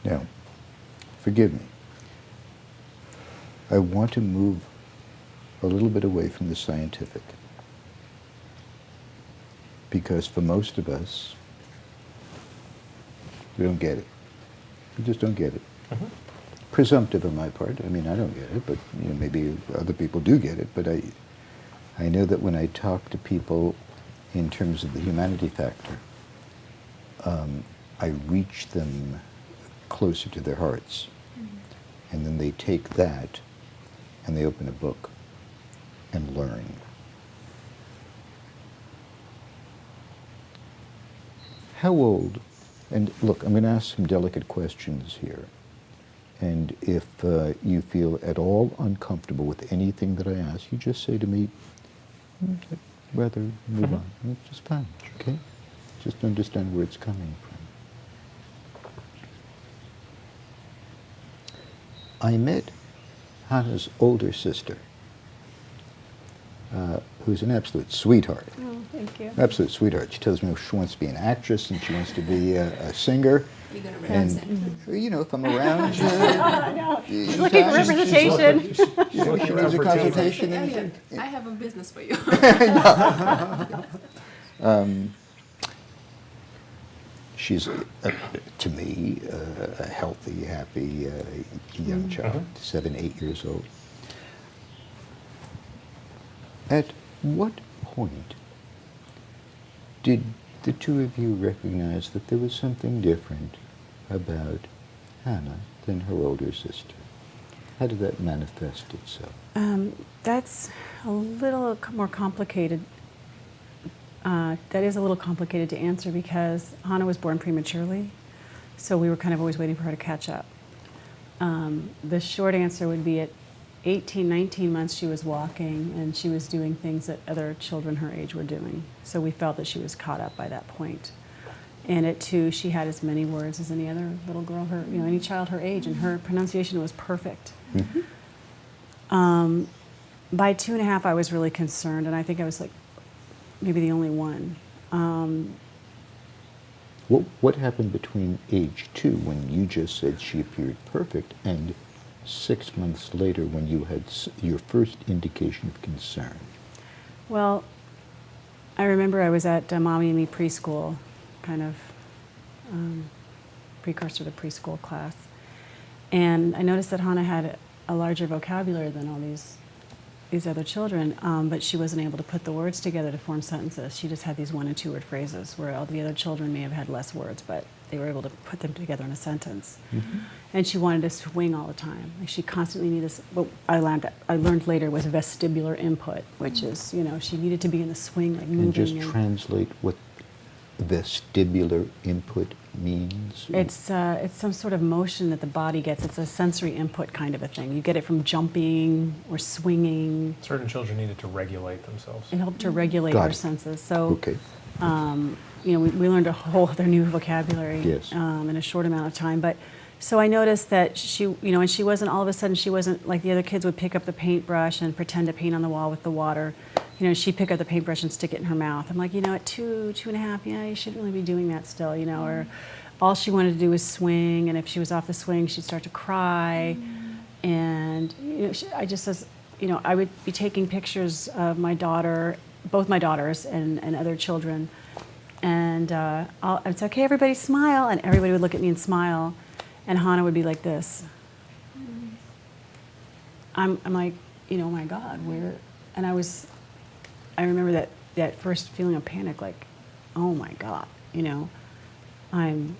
Now, forgive me. I want to move a little bit away from the scientific. Because for most of us, we don't get it. We just don't get it. Mm-hmm. Presumptive on my part. I mean, I don't get it, but maybe other people do get it. But I know that when I talk to people in terms of the humanity factor, I reach them closer to their hearts. Mm-hmm. And then they take that and they open a book and learn. How old, and look, I'm going to ask some delicate questions here. And if you feel at all uncomfortable with anything that I ask, you just say to me, I'd rather move on. It's just fine, okay? Just understand where it's coming from. I met Hannah's older sister, who's an absolute sweetheart. Oh, thank you. Absolute sweetheart. She tells me she wants to be an actress and she wants to be a singer. You're going to And, represent. if I'm around, No, she's looking for representation. she needs a consultation. Elliot, I have a business for you. She's, to me, a healthy, happy young child, 7, 8 years old. At what point did the two of you recognize that there was something different about Hannah than her older sister? How did that manifest itself? That's a little more complicated. That is a little complicated to answer because Hannah was born prematurely, so we were kind of always waiting for her to catch up. The short answer would be at 18, 19 months she was walking and she was doing things that other children her age were doing. So we felt that she was caught up by that point. And at 2, she had as many words as any other little girl, any child her age, and her pronunciation was perfect. Mm-hmm. By 2.5, I was really concerned, and I think I was like maybe the only one. What happened between age 2, when you just said she appeared perfect, and 6 months later when you had your first indication of concern? Well, I remember I was at Mommy and Me preschool, kind of precursor to preschool class, and I noticed that Hannah had a larger vocabulary than all these other children, but she wasn't able to put the words together to form sentences. She just had these 1- and 2-word phrases, where all the other children may have had less words, but they were able to put them together in a sentence. Mm-hmm. And she wanted to swing all the time. Like she constantly needed this, what I learned later was vestibular input, which is, she needed to be in the swing, like moving. And just translate what vestibular input means? It's some sort of motion that the body gets. It's a sensory input kind of a thing. You get it from jumping or swinging. Certain children needed to regulate themselves. It helped to regulate Got their it. senses. So, Okay. we learned a whole other new vocabulary Yes. in a short amount of time. But so I noticed that she, and she wasn't, all of a sudden, she wasn't like the other kids would pick up the paintbrush and pretend to paint on the wall with the water. She'd pick up the paintbrush and stick it in her mouth. I'm like, at 2, 2.5, you shouldn't really be doing that still, or all she wanted to do was swing, and if she was off the swing, she'd start to cry. And, I just says, I would be taking pictures of my daughter, both my daughters and other children, and I'd say, okay, everybody smile, and everybody would look at me and smile, and Hannah would be like this. I'm like, oh my God, where? And I remember that first feeling of panic, like, oh my God, I'm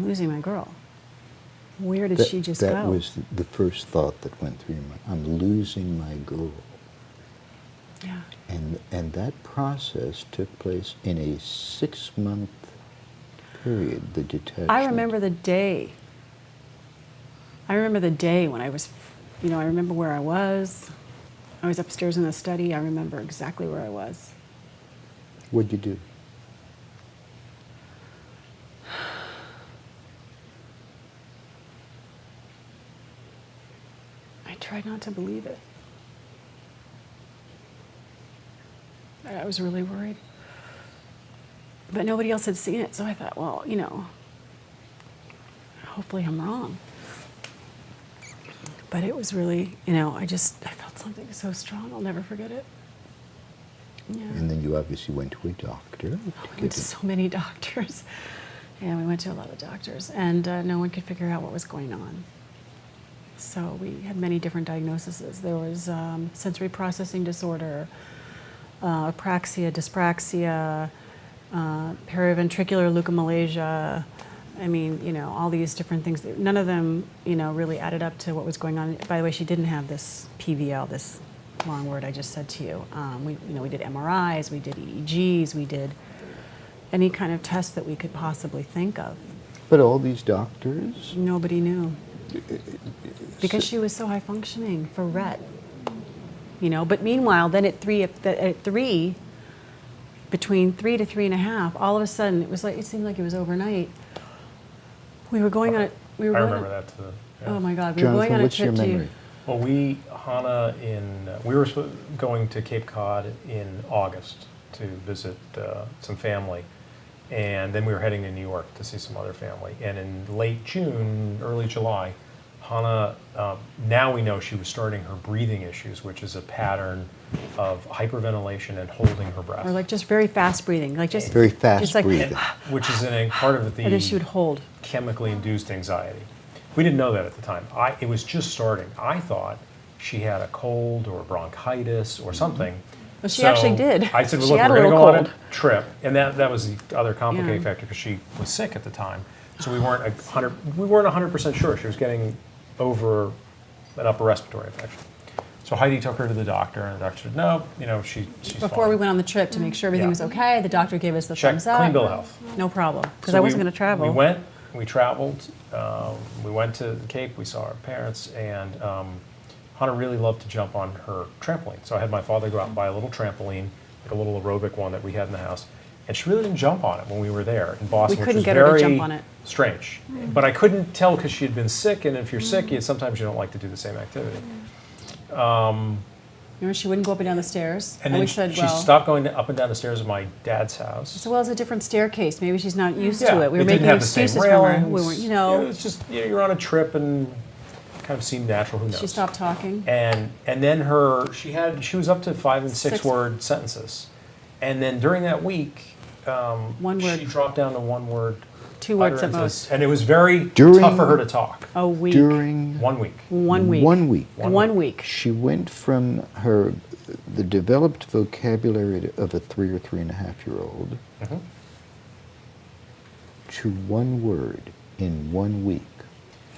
losing my girl. Where did she just go? That was the first thought that went through your mind. I'm losing my girl. Yeah. And that process took place in a 6-month period, the detachment. I remember the day. When I was, I remember where I was. I was upstairs in the study. I remember exactly where I was. What'd you do? I tried not to believe it. I was really worried. But nobody else had seen it, so I thought, well, hopefully I'm wrong. But it was really, I felt something so strong, I'll never forget it. Yeah. And then you obviously went to a doctor. We went to so many doctors. Yeah, we went to a lot of doctors, and no one could figure out what was going on. So we had many different diagnoses. There was sensory processing disorder, apraxia, dyspraxia, periventricular leukomalacia. I mean, all these different things. None of them, really added up to what was going on. By the way, she didn't have this PVL, this long word I just said to you. We did MRIs, we did EEGs, we did any kind of test that we could possibly think of. But all these doctors? Nobody knew. Because she was so high functioning for RETT. But meanwhile, then at three, between 3 to 3.5, all of a sudden, it seemed like it was overnight. We were going on I remember that too. Yeah. Oh my God, we were going Jonathan, on a what's your trip memory? Well, we were going to Cape Cod in August to visit some family, and then we were heading to New York to see some other family. And in late June, early July, Hannah, now we know she was starting her breathing issues, which is a pattern of hyperventilation and holding her breath. Or like just very fast breathing, like just Very fast just like, breathing. Which is a part of and then she would the hold. chemically induced anxiety. We didn't know that at the time. It was just starting. I thought she had a cold or bronchitis or something. Well, she actually did. I said, well, She look, had we're a going to little go on a cold. trip. And that was the other complicating Yeah. factor because she was sick at the time. So we weren't 100% sure she was getting over an upper respiratory infection. So Heidi took her to the doctor, and the doctor said, no, she's Before fine. we went on the trip to make sure everything Yeah. was okay, the doctor gave us the Check, thumbs up. clean bill of health. No problem, because So I wasn't going to travel. We traveled, we went to the Cape, we saw our parents, and Hannah really loved to jump on her trampoline. So I had my father go out and buy a little trampoline, like a little aerobic one that we had in the house, and she really didn't jump on it when we were there in Boston, We which couldn't was get her to very jump on it. strange. But I couldn't tell because she had been sick, and if you're sick, sometimes you don't like to do the same activity. Remember, she wouldn't go up and down the stairs. And we then said, she well, stopped going up and down the stairs of my dad's house. so well, it's a different staircase. Maybe she's not used Yeah, to it. We it were didn't making have the same excuses from her. railings. We weren't, It was just, you're on a trip and kind of seemed natural, who knows. She stopped talking. And then she was up to 5 and 6 word sentences. And then during that week, One word. she dropped down to 1 word 2 words at utterances. most. And it was very During- tough for her to talk. A week. During 1 week. 1 week. 1 week, One week. she went from the developed vocabulary of a 3 or 3.5-year-old Mhm. to 1 word in 1 week.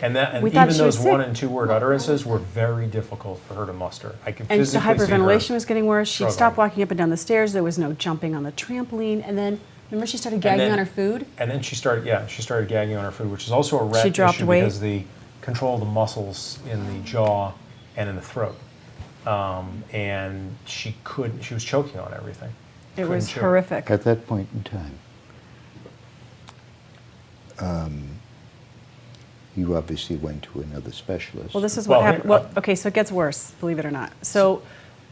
And We thought even she was those 1 sick. and 2 word utterances were very difficult for her to muster. I could And the physically see her hyperventilation was getting worse. She'd struggling. stop walking up and down the stairs. There was no jumping on the trampoline. And then, remember, she started gagging then- on her food? And then she started gagging on her food, which is also a RETT She dropped issue weight? because the control of the muscles in the jaw and in the throat. And she was choking on everything. It was Couldn't chew. horrific. At that point in time, you obviously went to another specialist. Well, this is Well, what happened. here- Well, okay, so it gets worse, believe it or not. So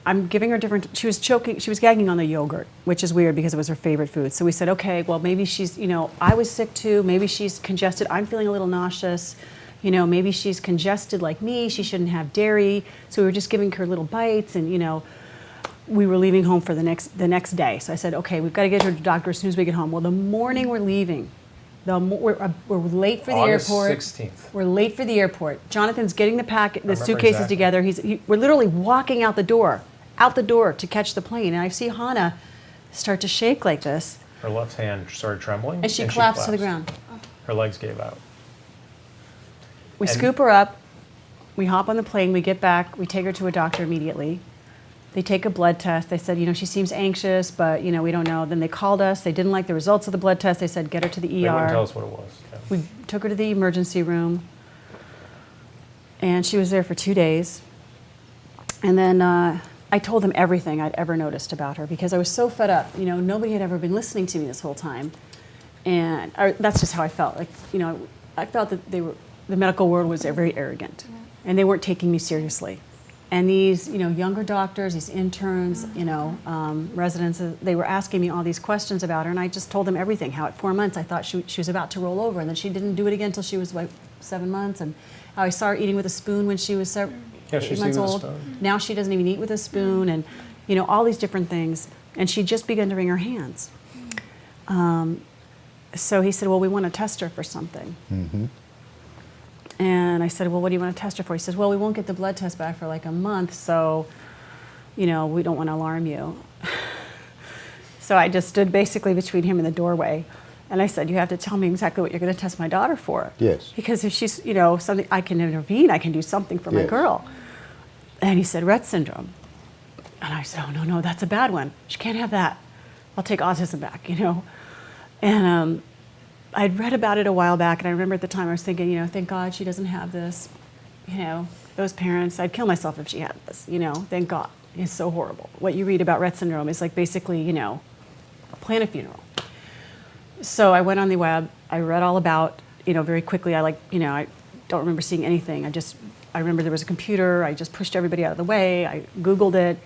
I'm giving her different, she was choking, she was gagging on the yogurt, which is weird because it was her favorite food. So we said, okay, well, maybe she's, I was sick too. Maybe she's congested. I'm feeling a little nauseous. Maybe she's congested like me. She shouldn't have dairy. So we were just giving her little bites and, we were leaving home for the next day. So I said, okay, we've got to get her to the doctor as soon as we get home. Well, the morning we're leaving, we're late for the August airport. 16th. We're late for the airport. Jonathan's getting the remember suitcases exactly. together. We're literally walking out the door to catch the plane. And I see Hannah start to shake like this. Her left hand started trembling. And she collapsed to the ground. Her legs gave out. We And- scoop her up. We hop on the plane. We get back. We take her to a doctor immediately. They take a blood test. They said, she seems anxious, but, we don't know. Then they called us. They didn't like the results of the blood test. They said, get her to the ER. They wouldn't tell us what it was. Yeah. We took her to the emergency room, and she was there for 2 days. And then I told them everything I'd ever noticed about her because I was so fed up. Nobody had ever been listening to me this whole time, and that's just how I felt. I felt that the medical world was very arrogant, and they weren't taking me seriously. And these, younger doctors, these interns, residents, they were asking me all these questions about her, and I just told them everything. How at 4 months I thought she was about to roll over, and then she didn't do it again until she was like 7 months, and how I saw her eating with a spoon when she was 8 she's eating months with a old. spoon. Now she doesn't even eat with a spoon, and all these different things. And she just began to wring her hands. So he said, well, we want to test her for something. Mm-hmm. And I said, well, what do you want to test her for? He says, well, we won't get the blood test back for like a month, so, we don't want to alarm you. So I just stood basically between him and the doorway. And I said, you have to tell me exactly what you're going to test my daughter for. Yes. Because if she's, something, I can intervene, I can do something for my Yes. girl. And he said, RETT syndrome. And I said, oh, no, that's a bad one. She can't have that. I'll take autism back, And I'd read about it a while back, and I remember at the time I was thinking, thank God she doesn't have this. Those parents, I'd kill myself if she had this, thank God. It's so horrible. What you read about RETT syndrome is like basically, plan a funeral. So I went on the web, I read all about, very quickly, I don't remember seeing anything. I remember there was a computer, I just pushed everybody out of the way, I Googled it,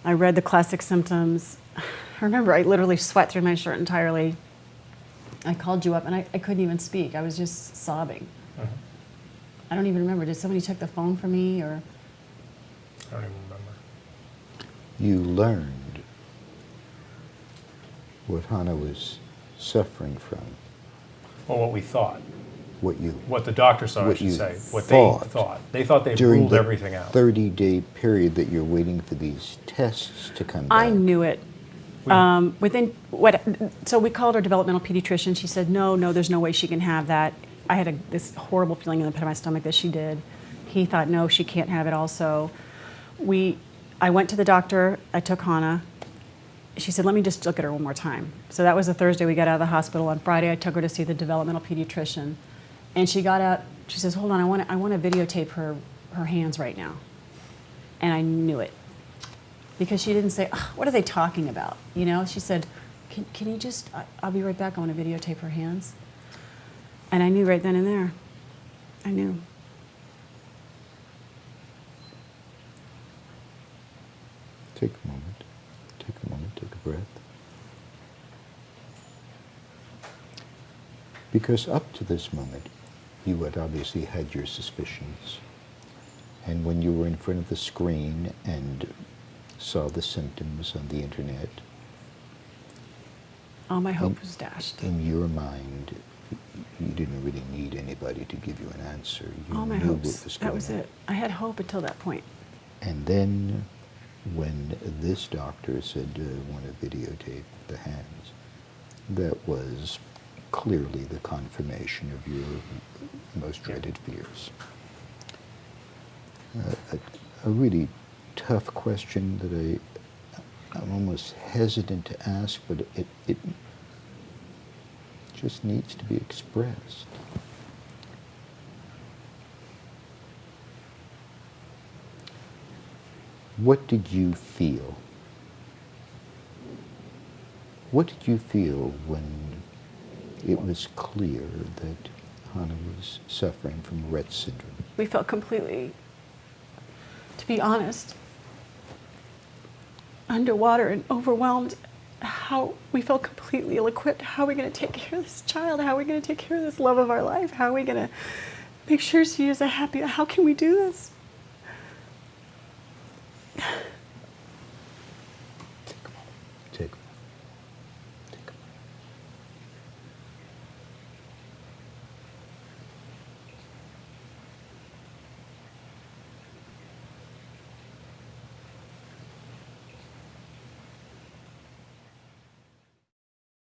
I read the classic symptoms. I remember I literally sweat through my shirt entirely. I called you up and I couldn't even speak. I was just sobbing. Mhm. I don't even remember. Did somebody take the phone for me or? I don't even remember. You learned what Hannah was suffering from, Well, what we thought. what The doctors thought, I what should you say. What thought they thought. They thought they during ruled the everything out. 30-day period that you're waiting for these tests to come back. I knew it. So we called our developmental pediatrician. She said, no, there's no way she can have that. I had this horrible feeling in the pit of my stomach that she did. He thought, no, she can't have it also. I went to the doctor, I took Hannah. She said, let me just look at her one more time. So that was a Thursday we got out of the hospital. On Friday, I took her to see the developmental pediatrician. And she got out, she says, hold on, I want to videotape her hands right now. And I knew it. Because she didn't say, what are they talking about? She said, can you just, I'll be right back, I want to videotape her hands. And I knew right then and there. I knew. Take a moment, take a breath. Because up to this moment, you had obviously had your suspicions. And when you were in front of the screen and saw the symptoms on the internet, All my hope was dashed. in your mind, you didn't really need anybody to give you an answer. You All my knew hopes. what was That going was on. it. I had hope until that point. And then when this doctor said, want to videotape the hands, that was clearly the confirmation of your most dreaded fears. A really tough question that I'm almost hesitant to ask, but it just needs to be expressed. What did you feel? What did you feel when it was clear that Hannah was suffering from RETT syndrome? We felt completely, to be honest, underwater and overwhelmed. We felt completely ill-equipped. How are we going to take care of this child? How are we going to take care of this love of our life? How are we going to make sure she is how can we do this?